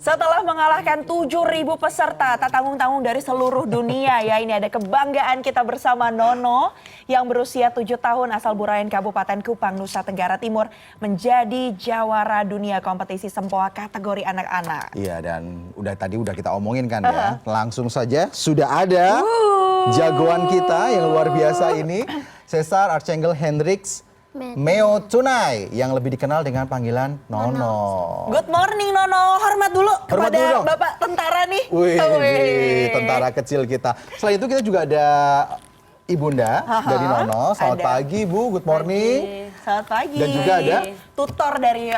Setelah mengalahkan 7.000 peserta tak tanggung-tanggung dari seluruh dunia ya, ini ada kebanggaan kita bersama Nono yang berusia 7 tahun asal Burayan Kabupaten Kupang, Nusa Tenggara Timur menjadi jawara dunia kompetisi sempoa kategori anak-anak. Iya, dan udah kita omongin kan ya. Langsung saja sudah ada jagoan kita yang luar biasa ini, Cesar Archangel Hendrix Meo Tunai yang lebih dikenal dengan panggilan Nono. Good morning Nono, hormat dulu Hormat kepada dulu dong. Bapak tentara nih. Wih, tentara kecil kita. Selain itu kita juga ada Ibunda dari Nono. Selamat pagi Bu, good morning. Selamat pagi. Dan juga ada tutor dari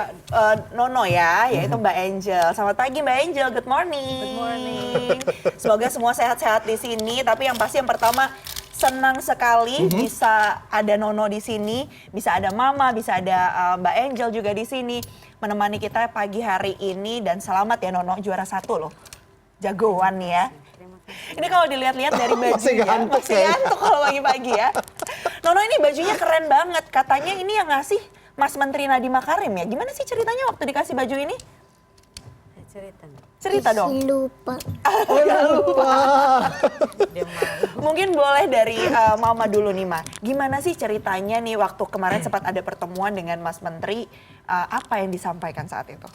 Nono ya, yaitu Mbak Angel. Selamat pagi Mbak Angel, good morning. Good morning. Semoga semua sehat-sehat di sini, tapi yang pasti yang pertama senang sekali bisa ada Nono di sini, bisa ada Mama, bisa ada Mbak Angel juga di sini menemani kita pagi hari ini, dan selamat ya Nono, juara 1 loh. Jagoan nih ya. Ini kalau dilihat-lihat dari bajunya, masih ngantuk kalau pagi-pagi ya. Nono ini bajunya keren banget, katanya ini yang ngasih Mas Menteri Nadiem Makarim ya. Gimana sih ceritanya waktu dikasih baju ini? Cerita dong. Lupa. Lupa. Mungkin boleh dari Mama dulu nih Ma. Gimana sih ceritanya nih waktu kemarin sempat ada pertemuan dengan Mas Menteri, apa yang disampaikan saat itu?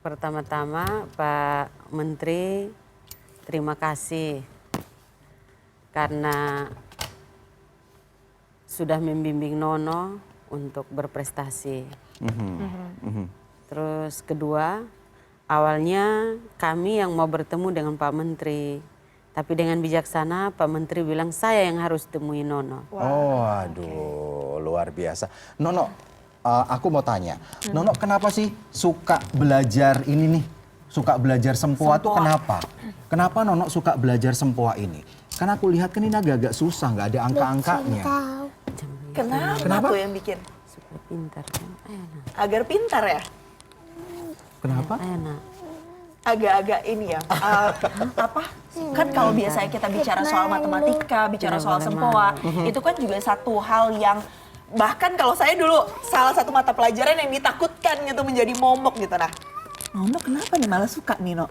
Pertama-tama Pak Menteri terima kasih karena sudah membimbing Nono untuk berprestasi. Terus kedua, awalnya kami yang mau bertemu dengan Pak Menteri, tapi dengan bijaksana Pak Menteri bilang saya yang harus temui Nono. Oh, aduh, luar biasa. Nono, aku mau tanya, Nono kenapa sih suka belajar ini nih? Suka belajar sempoa tuh kenapa? Kenapa Nono suka belajar sempoa ini? Karena aku lihat kan ini agak-agak susah, nggak ada angka-angkanya. Kenapa tuh yang bikin? Supaya pintar kan, enak. Agar pintar ya? Kenapa? Enak. Agak-agak ini ya, apa? Kan kalau biasanya kita bicara soal matematika, bicara soal sempoa, itu kan juga satu hal yang bahkan kalau saya dulu salah satu mata pelajaran yang ditakutkan gitu menjadi momok gitu. Nah, Nono kenapa nih malah suka nih, No?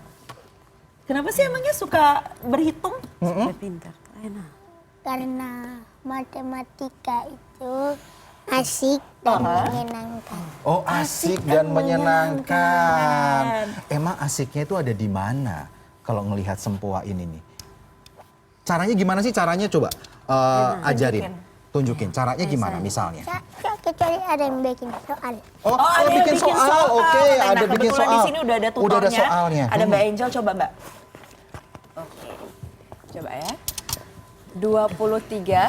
Kenapa sih emangnya suka berhitung? Supaya pintar, enak. Karena matematika itu asik dan menyenangkan. Oh, asik dan menyenangkan. Emang asiknya itu ada di mana kalau ngelihat sempoa ini nih? Caranya gimana sih? Caranya coba ajarin. Tunjukin caranya gimana misalnya. Kecuali ada yang bikin soal. Oh, ada bikin soal. Oke, Nah, ada bikin kebetulan soal. di sini udah ada tutornya. Udah ada soalnya. Ada Mbak Angel, coba Mbak. Oke, coba ya. 23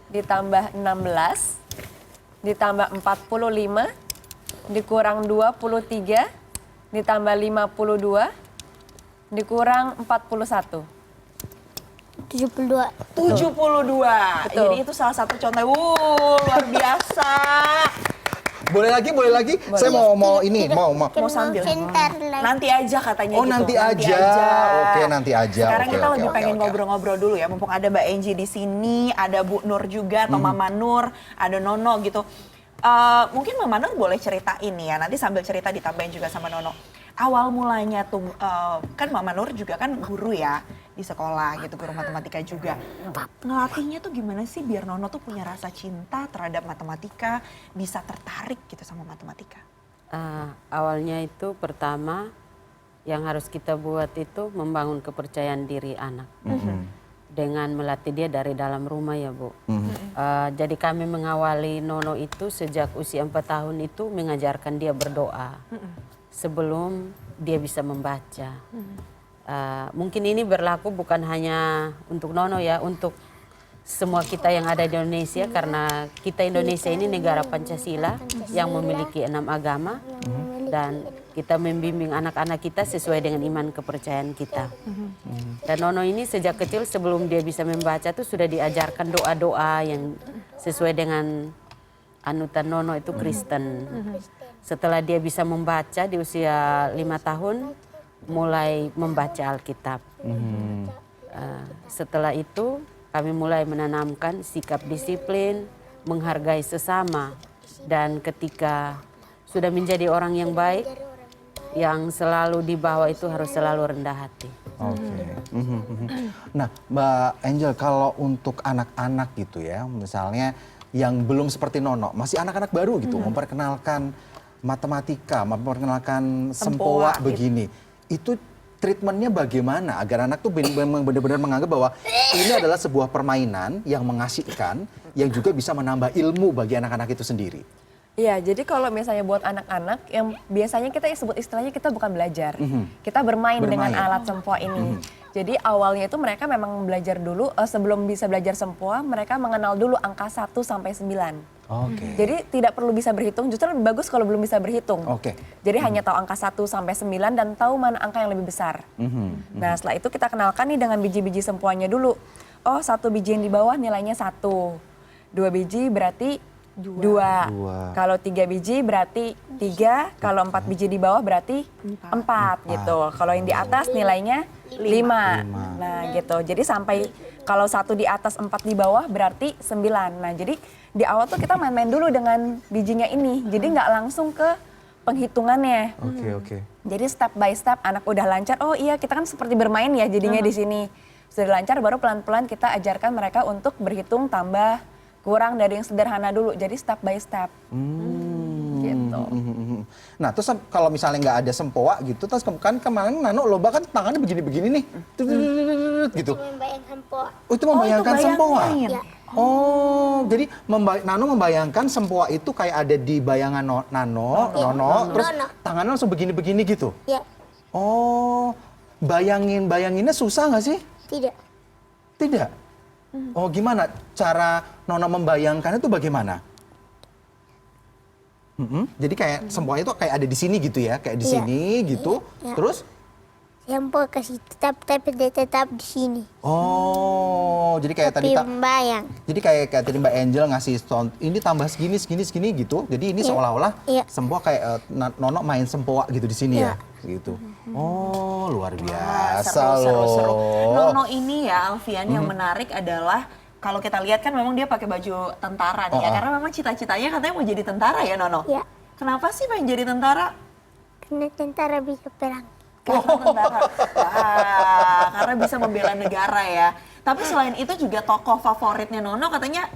ditambah 16 ditambah 45 dikurang 23 ditambah 52 dikurang 41. 72. 72. Betul. Jadi itu salah satu contoh. Luar biasa. Boleh lagi? Saya mau ini, mau sambil. Sebentar lagi. Nanti aja katanya Oh, gitu. nanti aja. Oke, nanti aja. Sekarang Oke, kita oke, lebih oke, pengen oke. ngobrol-ngobrol dulu ya. Mumpung ada Mbak Enji di sini, ada Bu Nur juga atau Mama Nur, ada Nono gitu. Mungkin Mama Nur boleh ceritain ya. Nanti sambil cerita ditambahin juga sama Nono. Awal mulanya tuh kan Mama Nur juga kan guru ya di sekolah gitu, guru matematika juga. Ngelatihnya tuh gimana sih biar Nono tuh punya rasa cinta terhadap matematika, bisa tertarik gitu sama matematika? Awalnya itu pertama yang harus kita buat itu membangun kepercayaan diri anak. Dengan melatih dia dari dalam rumah ya Bu. Jadi kami mengawali Nono itu sejak usia 4 tahun itu mengajarkan dia berdoa. Sebelum dia bisa membaca. Mungkin ini berlaku bukan hanya untuk Nono ya, untuk semua kita yang ada di Indonesia, karena kita Indonesia ini negara Pancasila yang memiliki 6 agama, dan kita membimbing anak-anak kita sesuai dengan iman kepercayaan kita. Dan Nono ini sejak kecil sebelum dia bisa membaca tuh sudah diajarkan doa-doa yang sesuai dengan anutan Nono itu Kristen. Setelah dia bisa membaca di usia 5 tahun, mulai membaca Alkitab. Setelah itu kami mulai menanamkan sikap disiplin, menghargai sesama. Dan ketika sudah menjadi orang yang baik, yang selalu di bawah itu harus selalu rendah hati. Oke. Nah, Mbak Angel, kalau untuk anak-anak gitu ya, misalnya yang belum seperti Nono, masih anak-anak baru gitu, memperkenalkan matematika, memperkenalkan sempoa Sempoa, begini, itu treatmentnya bagaimana agar anak tuh memang benar-benar menganggap bahwa ini adalah sebuah permainan yang mengasihkan, yang juga bisa menambah ilmu bagi anak-anak itu sendiri. Iya, jadi kalau misalnya buat anak-anak yang biasanya kita sebut istilahnya kita bukan belajar. Kita bermain dengan alat sempoa ini. Jadi awalnya itu mereka memang belajar dulu, sebelum bisa belajar sempoa, mereka mengenal dulu angka 1 sampai 9. Oke. Jadi tidak perlu bisa berhitung, justru lebih bagus kalau belum bisa berhitung. Oke. Jadi hanya tahu angka 1 sampai 9 dan tahu mana angka yang lebih besar. Nah setelah itu kita kenalkan nih dengan biji-biji sempoanya dulu. Oh 1 biji yang di bawah nilainya 1, 2 biji berarti 2. Kalau 3 biji berarti 3, kalau 4 biji di bawah berarti 4 gitu. Kalau yang di atas nilainya 5. Nah gitu, jadi sampai kalau 1 di atas 4 di bawah berarti 9. Nah jadi di awal tuh kita main-main dulu dengan bijinya ini. Jadi nggak langsung ke penghitungannya. Oke. Jadi step by step anak udah lancar, oh iya kita kan seperti bermain ya jadinya di sini. Sudah lancar baru pelan-pelan kita ajarkan mereka untuk berhitung tambah kurang dari yang sederhana dulu, jadi step by step. Gitu. Nah terus kalau misalnya nggak ada sempoa gitu, terus kan kemarin Nano lomba kan tangannya begini-begini nih, gitu. Membayangkan sempoa. Oh itu membayangkan sempoa? Iya. Oh jadi Nano membayangkan sempoa itu kayak ada di bayangan Nono, terus tangannya langsung begini-begini gitu? Ya, Oh bayanginnya susah nggak sih? tidak. Tidak? Oh gimana cara Nono membayangkan itu bagaimana? Jadi kayak sempoa itu kayak ada di sini gitu ya, kayak di Iya. sini gitu, Iya. terus? Sempoa kasih tapi dia tetap di sini. Oh jadi kayak Tapi tadi membayang. jadi kayak tadi Mbak Angel ngasih ini tambah segini gitu, jadi ini Iya. seolah-olah Iya. sempoa kayak Nono main sempoa gitu di sini ya, gitu. Oh luar biasa Seru. loh. Nono ini ya Alfian yang menarik adalah kalau kita lihat kan memang dia pakai baju tentara nih ya, karena memang cita-citanya katanya mau jadi tentara ya Nono. Ya, Kenapa sih pengen jadi tentara? karena tentara bisa perang. Karena tentara. Wah, karena bisa membela negara ya. Tapi selain itu juga tokoh favoritnya Nono katanya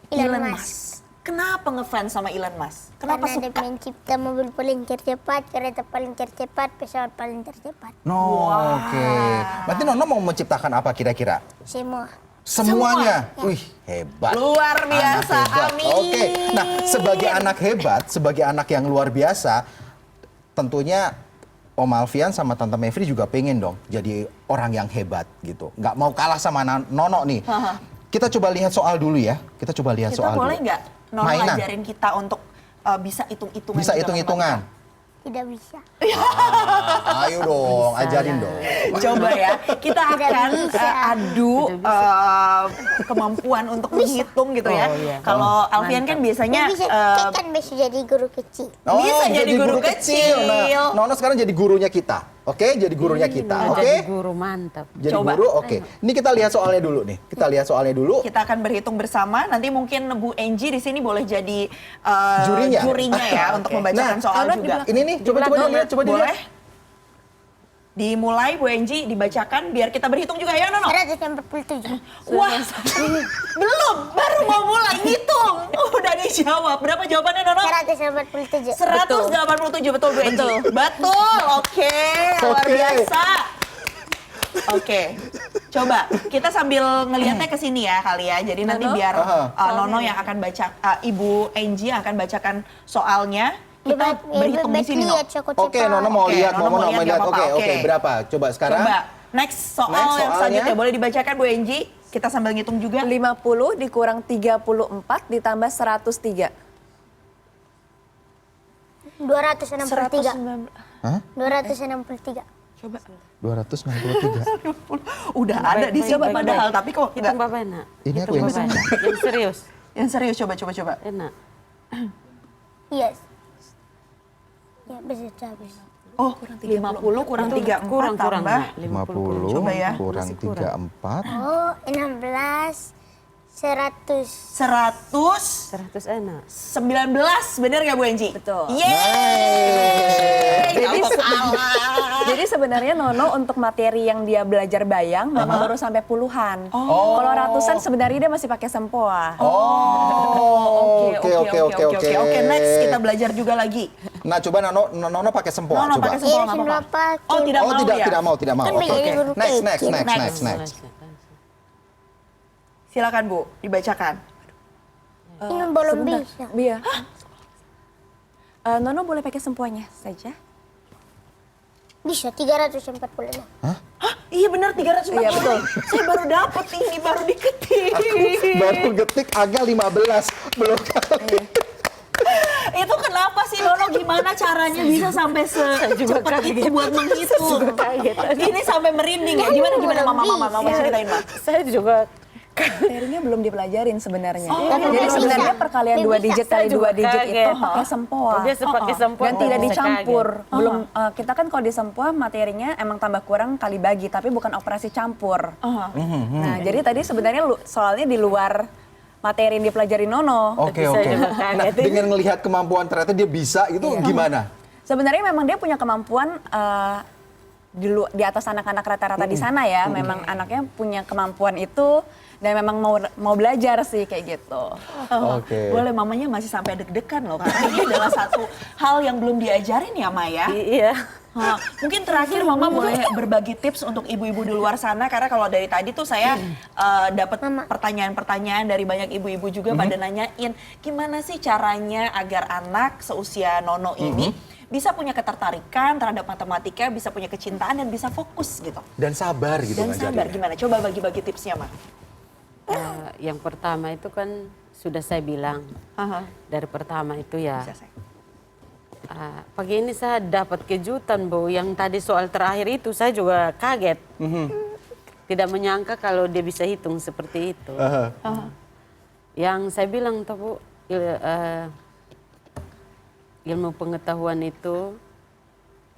Elon Elon Musk. Kenapa ngefans sama Elon Musk? Kenapa Karena dia suka? mencipta mobil paling tercepat, kereta paling tercepat, pesawat paling tercepat. No, oke. Berarti Nono mau menciptakan apa kira-kira? Semua. Semuanya. Wih, hebat. Luar biasa, Anak hebat. amin. Oke. Nah, sebagai anak hebat, sebagai anak yang luar biasa, tentunya Om Alfian sama Tante Mevri juga pengen dong jadi orang yang hebat gitu. Nggak mau kalah sama Nono nih. Kita coba lihat soal dulu ya. Kita coba lihat Kita soal boleh dulu. nggak Nono Mainan. ngajarin kita untuk bisa hitung-hitungan? Bisa juga hitung-hitungan. Tidak bisa. Ayo dong, Bisa ajarin lah. dong. Coba ya, kita akan bisa. adu kemampuan untuk menghitung gitu ya. Oh, iya. Kalau Alfian kan biasanya Dia bisa, kan bisa jadi guru kecil. Bisa jadi guru kecil. Nah, Nono sekarang jadi gurunya kita. Oke, jadi gurunya kita. Oke. Jadi guru mantap. Jadi Coba. guru, oke. Ini kita lihat soalnya dulu nih. Kita lihat soalnya dulu. kita akan berhitung bersama. Nanti mungkin Bu Enji di sini boleh jadi Jurinya. ya untuk membacakan Nah, soal Nono juga. Ini nih, coba dilihat, coba dilihat. Boleh? Dimulai Bu Enji dibacakan biar kita berhitung juga ya Nono. 147. Wah, belum, baru mau mulai ngitung. Udah dijawab. Berapa jawabannya Nono? 147. 187 betul Bu Enji. Betul. Oke, luar Oke. biasa. Oke. Coba kita sambil ngelihatnya ke sini ya kali ya. Jadi nanti Nono? biar Aha. Nono yang akan baca, Ibu Enji yang akan bacakan soalnya. Kita berhitung di sini, Nono. Oke, Nono mau Oke, lihat, Nono mau lihat, lihat. nggak apa-apa. Oke, Oke. berapa? Coba sekarang. Coba next soal Next yang soalnya. selanjutnya boleh dibacakan Bu Enji. Kita sambil ngitung juga. 50 dikurang 34 ditambah 103. 263. 190. Hah? 263. Coba. 263. Udah ada di sini Baik, padahal baik. tapi kok Hitung nggak. Bapak enak. Ini aku Hitung yang Bapak enak. Yang serius. Yang serius coba. Enak. Yes. Ya, bisa habis. Oh, 50 kurang 34 Kurang tambah. Nak. 50 Coba ya. kurang Masih kurang. 34. Oh, 16. 100. 119, 100 anak. bener nggak Bu Enji? Betul. Yeay! Jadi Nggak salah. Jadi sebenarnya Nono untuk materi yang dia belajar bayang memang baru sampai puluhan. Kalau ratusan sebenarnya dia masih pakai sempoa. Oke, next kita belajar juga lagi. Nah, coba Nono pakai sempoa Nono coba. pakai sempoa Iya, nggak semua apa-apa. pakai. Oh, tidak mau ya? Tidak mau. Kan Oke. belajar guru Next. Next. Silakan Bu, dibacakan. Ini belum Sebentar. bisa. Iya. Nono boleh pakai sempoanya saja. Bisa 345. Hah? Iya benar 340. Iya, betul. Saya baru dapat ini, baru diketik. Baru getik agak 15 belum kali. Itu kenapa sih Nono, gimana caranya bisa sampai secepat itu buat menghitung? Ini sampai merinding ya. Gimana Mama ceritain Mama. Saya juga Materinya belum dipelajarin sebenarnya. Tapi Jadi bisa. sebenarnya perkalian 2 digit kali 2 digit itu kaget. pakai sempoa. biasa pakai sempoa Dan tidak bisa dicampur. kaget. Belum kita kan kalau di sempoa materinya emang tambah kurang kali bagi, tapi bukan operasi campur. Nah, jadi tadi sebenarnya soalnya di luar materi yang dipelajari Nono. Oke. Saya juga Nah, kaget. dengan melihat kemampuan ternyata dia bisa itu gimana? Sebenarnya memang dia punya kemampuan di atas anak-anak rata-rata di sana ya. Memang anaknya punya kemampuan itu dan memang mau belajar sih kayak gitu. Oke. Boleh, mamanya masih sampai deg-degan loh, karena ini adalah satu hal yang belum diajarin ya Maya. Iya. Mungkin terakhir Mama boleh berbagi tips untuk ibu-ibu di luar sana, karena kalau dari tadi tuh saya dapat pertanyaan-pertanyaan dari banyak ibu-ibu juga pada nanyain gimana sih caranya agar anak seusia Nono ini bisa punya ketertarikan terhadap matematika, bisa punya kecintaan dan bisa fokus gitu. Dan sabar gitu Dan sabar, ngajarinnya. gimana? Coba bagi-bagi tipsnya, Ma. Yang pertama itu kan sudah saya bilang. Dari pertama itu ya. Bisa saya. Pagi ini saya dapat kejutan, Bu. Yang tadi soal terakhir itu saya juga kaget. Tidak menyangka kalau dia bisa hitung seperti itu. Yang saya bilang tuh, Bu, ilmu pengetahuan itu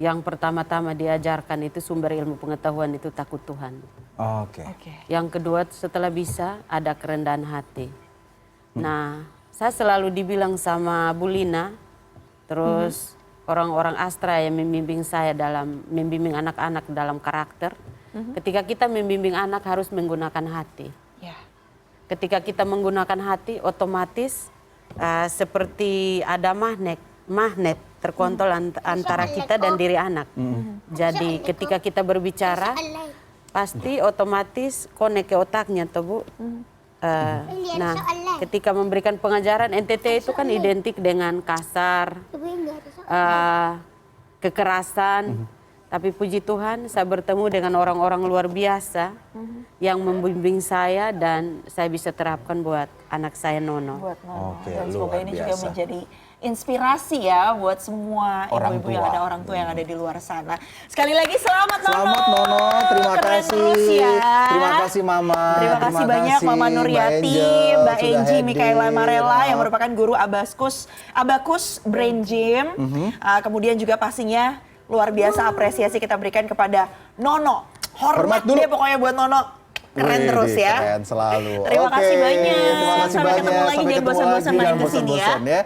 yang pertama-tama diajarkan itu sumber ilmu pengetahuan itu takut Tuhan. Oke. Yang kedua setelah bisa ada kerendahan hati. Nah, saya selalu dibilang sama Bu Lina, terus orang-orang Astra yang membimbing saya dalam membimbing anak-anak dalam karakter. Ketika kita membimbing anak harus menggunakan hati. Ya. Ketika kita menggunakan hati, otomatis seperti ada magnet terkontrol antara kita dan diri anak. Jadi ketika kita berbicara, pasti otomatis konek ke otaknya tuh Bu. Nah, ketika memberikan pengajaran, NTT itu kan identik dengan kasar, kekerasan. Tapi puji Tuhan, saya bertemu dengan orang-orang luar biasa yang membimbing saya dan saya bisa terapkan buat anak saya Nono. Buat Nono. Oke, Dan semoga luar ini juga biasa. menjadi inspirasi ya buat semua Orang ibu-ibu yang tua. ada, orang tua yang ada di luar sana. Sekali lagi selamat Nono. Selamat Nono, terima Keren kasih. terus ya. Terima kasih Mama. Terima kasih banyak Mama Nuryati, Mbak sudah Enji, hadir. Mikaela Marella yang merupakan guru Abakus Brain Gym. Kemudian juga pastinya luar biasa apresiasi kita berikan kepada Nono. Hormat Hormat dulu. deh pokoknya buat Nono. Keren Wih, terus ya. Keren selalu. Terima Oke, kasih banyak. Terima kasih Sampai banyak. ketemu lagi, Sampai jangan ketemu bosan-bosan lagi, main jangan ke sini ya. bosan-bosan ya.